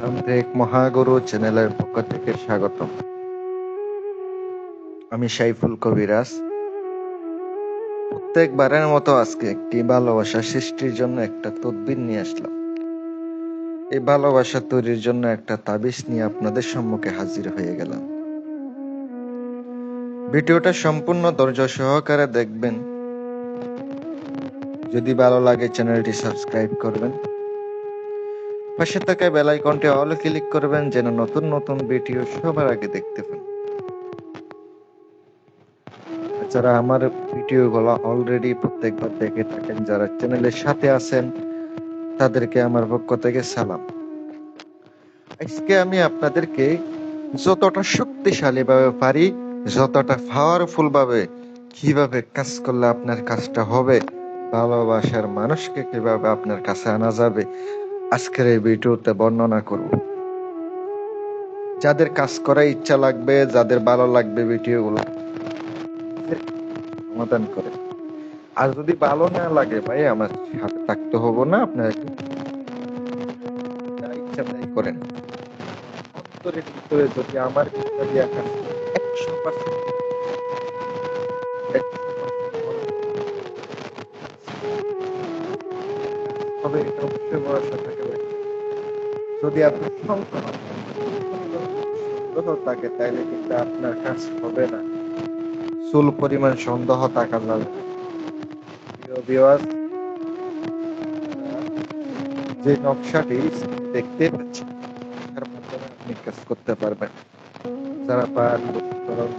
তান্ত্রিক মহাগুরু চ্যানেলের পক্ষ থেকে স্বাগতম। আমি সাইফুল কবিরাজ। প্রত্যেকবারের মতো আজকে একটি ভালোবাসা সৃষ্টির জন্য একটা তদবির নিয়ে আসলাম। এই ভালোবাসা তৈরির জন্য একটা তাবিজ নিয়ে আপনাদের সম্মুখে হাজির হয়ে গেলাম। ভিডিওটা সম্পূর্ণ ধৈর্য সহকারে দেখবেন। যদি ভালো লাগে চ্যানেলটি সাবস্ক্রাইব করবেন, পাশে থাকা বেল আইকনটি অলে ক্লিক করবেন যেন নতুন নতুন ভিডিও সবার আগে দেখতে পান। যারা আমার ভিডিওগুলো অলরেডি প্রত্যেকবার দেখে থাকেন, যারা চ্যানেলের সাথে আছেন, তাদেরকে আমার পক্ষ থেকে সালাম। আজকে আমি আপনাদেরকে যতটা শক্তিশালী ভাবে পারি, যতটা পাওয়ারফুল ভাবে কিভাবে কাজ করলে আপনার কাজটা হবে, ভালোবাসার মানুষকে কিভাবে আপনার কাছে আনা যাবে, আজকের এই ভিডিওতে বর্ণনা করব। যাদের কাজ করার ইচ্ছা লাগবে, যাদের ভালো লাগবে ভিডিওগুলো সমাধান করে। আর যদি ভালো না লাগে ভাই, আমার সাথে থাকতে হবো না, আপনার যা ইচ্ছা তাই করেন। অন্তরের ভিতরে যদি আমার ইচ্ছা দিয়ে কাজ 100% তবে এটা অবশ্যই ভরসা থাকবে। যদি আপনি সন্দেহ থাকে তাইলে কিন্তু আপনার কাজ হবে না। চুল পরিমাণ সন্দেহ থাকা যাবে। প্রিয় ভিউয়ার্স, যে নকশাটি দেখতে পাচ্ছেন তার মাধ্যমে আপনি কাজ করতে পারবেন। যারা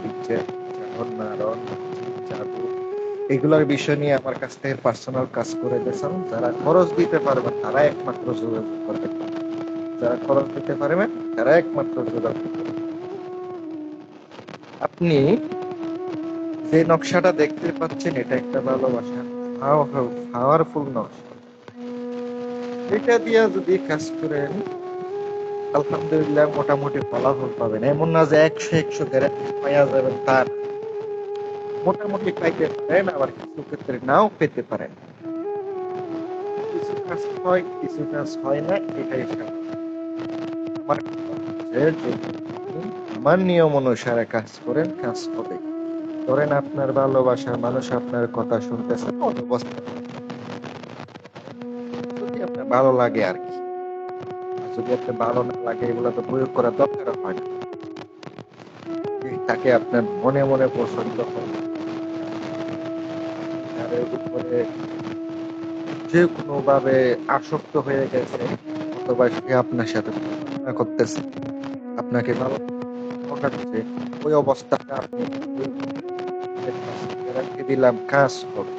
দিচ্ছে জাদু এগুলোর বিষয় নিয়ে আমার কাছ থেকে পার্সোনাল কাজ করে দিয়েছেন। যারা খরচ দিতে পারবেন তারা একমাত্র যোগাযোগ করবেন। যারা খরচ দিতে পারবেন তারা একমাত্র যোগাযোগ করবেন। আপনি যে নকশাটা দেখতে পাচ্ছেন এটা একটা ভালোবাসা পাওয়ারফুল নকশা। এটা দিয়ে যদি কাজ করেন আলহামদুলিল্লাহ মোটামুটি ফলাফল পাবেন। এমন না যে 100 গ্যারান্টি পাওয়া যাবেন, তার মোটামুটি পাইতে পারেন, আবার কিছু ক্ষেত্রে নাও পেতে পারেন। কিছু কাজ হয়, কিছু কাজ হয় না, এটাই আমার নিয়ম অনুসারে কাজ করেন, কাজ হবে। ধরেন আপনার ভালোবাসার মানুষ আপনার কথা শুনতেছে, যদি আপনার ভালো লাগে আর কি। যদি আপনার ভালো না লাগে এগুলো তো প্রয়োগ করার দরকার হয় না। তাকে আপনার মনে মনে পছন্দ হয়, তাদের উপরে যে কোনো ভাবে আসক্ত হয়ে গেছে, অথবা সে আপনার সাথে তুলনা করতেছে, আপনাকে ভালো ঠকাচ্ছে, ওই অবস্থাটা আপনি গ্যারান্টি দিলাম কাজ হবে।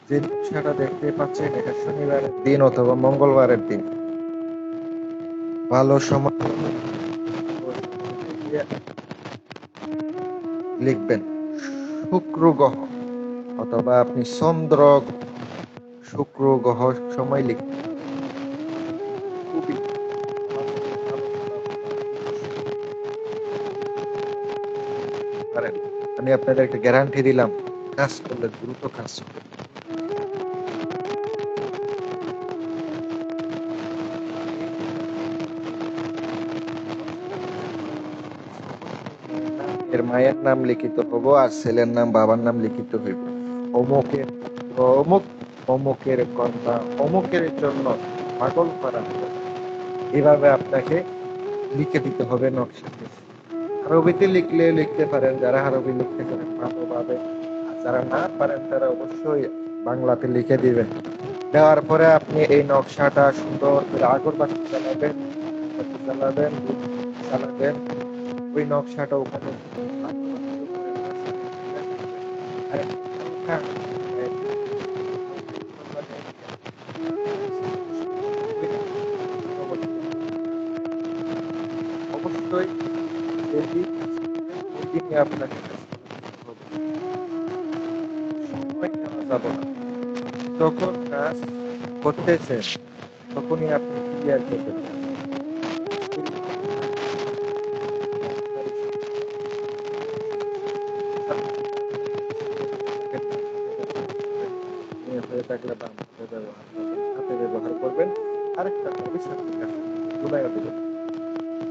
যে নকশাটা দেখতে পাচ্ছেন এটা শনিবারের দিন অথবা মঙ্গলবারের দিন ভালো সময় লিখবেন শুক্র গ্রহ, অথবা আপনি চন্দ্র শুক্র গ্রহ সময় লিখবেন। খুবই পারেন। আমি আপনাদের একটা গ্যারান্টি দিলাম, কাজ করলে দ্রুত কাজ হবে। এর মায়ের নাম লিখিত হবো আর ছেলের নাম বাবার নাম লিখিত হইব। অমুকের অমুক, অমুকের কন্যা অমুকের জন্য পাগল করা হবে, এভাবে আপনাকে লিখে দিতে হবে নকশাতে। আরবিতে লিখলে লিখতে পারেন, যারা আরবি লিখতে পারেন ভালোভাবে, আর যারা না পারেন তারা অবশ্যই বাংলাতে লিখে দিবেন। দেওয়ার পরে আপনি এই নকশাটা সুন্দর করে আগরবাতি চালাবেন, চালাবেন ওই নকশাটা ওখানে অবশ্যই আপনাকে সময় নেওয়া যাবে না। যখন কাজ করতেছেন তখনই আপনি ক্লিয়ার করবেন। হয়ে থাকলে বাম হাতে ব্যবহার করবেন, হাতে ব্যবহার করবেন। আরেকটা অফিসার থেকে ঝুলাইয়া দিবেন,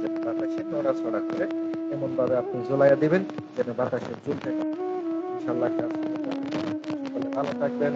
যে বাতাসে নড়াচড়া করে এমন ভাবে আপনি ঝুলাইয়া দিবেন যেন বাতাসে ঝুলতে পারে। ইনশাল্লাহ কাজ হবে। তাহলে ভালো থাকবেন।